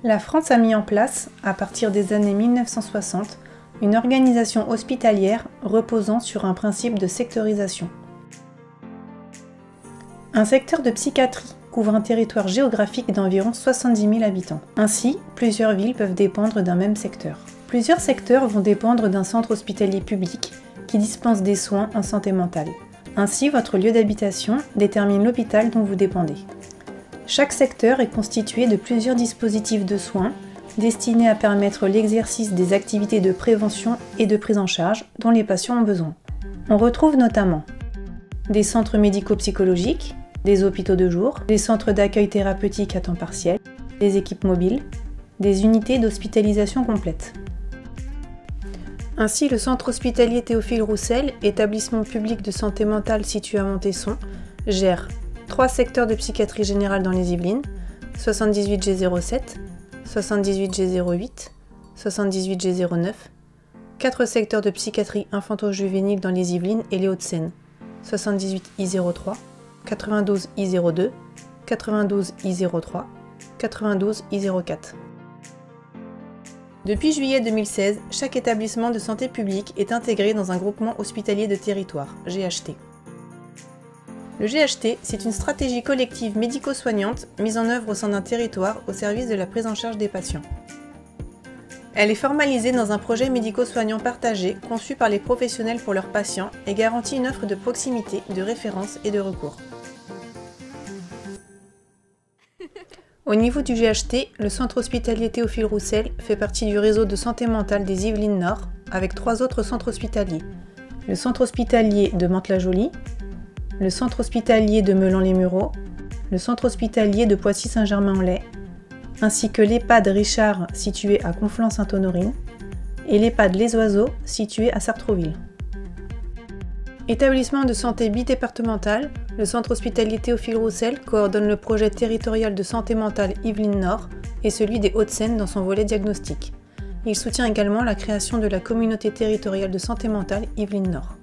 La France a mis en place, à partir des années 1960, une organisation hospitalière reposant sur un principe de sectorisation. Un secteur de psychiatrie couvre un territoire géographique d'environ 70 000 habitants. Ainsi, plusieurs villes peuvent dépendre d'un même secteur. Plusieurs secteurs vont dépendre d'un centre hospitalier public qui dispense des soins en santé mentale. Ainsi, votre lieu d'habitation détermine l'hôpital dont vous dépendez. Chaque secteur est constitué de plusieurs dispositifs de soins destinés à permettre l'exercice des activités de prévention et de prise en charge dont les patients ont besoin. On retrouve notamment des centres médico-psychologiques, des hôpitaux de jour, des centres d'accueil thérapeutique à temps partiel, des équipes mobiles, des unités d'hospitalisation complète. Ainsi, le centre hospitalier Théophile Roussel, établissement public de santé mentale situé à Montesson, gère 3 secteurs de psychiatrie générale dans les Yvelines, 78G07, 78G08, 78G09, 4 secteurs de psychiatrie infanto-juvénile dans les Yvelines et les Hauts-de-Seine, 78I03, 92I02, 92I03, 92I04. Depuis juillet 2016, chaque établissement de santé publique est intégré dans un groupement hospitalier de territoire, GHT. Le GHT, c'est une stratégie collective médico-soignante mise en œuvre au sein d'un territoire au service de la prise en charge des patients. Elle est formalisée dans un projet médico-soignant partagé conçu par les professionnels pour leurs patients et garantit une offre de proximité, de référence et de recours. Au niveau du GHT, le centre hospitalier Théophile Roussel fait partie du réseau de santé mentale des Yvelines Nord avec 3 autres centres hospitaliers. Le centre hospitalier de Mantes-la-Jolie, le centre hospitalier de Meulan-les-Mureaux, le centre hospitalier de Poissy-Saint-Germain-en-Laye, ainsi que l'EHPAD Richard situé à Conflans-Sainte-Honorine et l'EHPAD Les Oiseaux situé à Sartrouville. Établissement de santé bidépartemental, le centre hospitalier Théophile Roussel coordonne le projet territorial de santé mentale Yvelines Nord et celui des Hauts-de-Seine dans son volet diagnostic. Il soutient également la création de la communauté territoriale de santé mentale Yvelines Nord.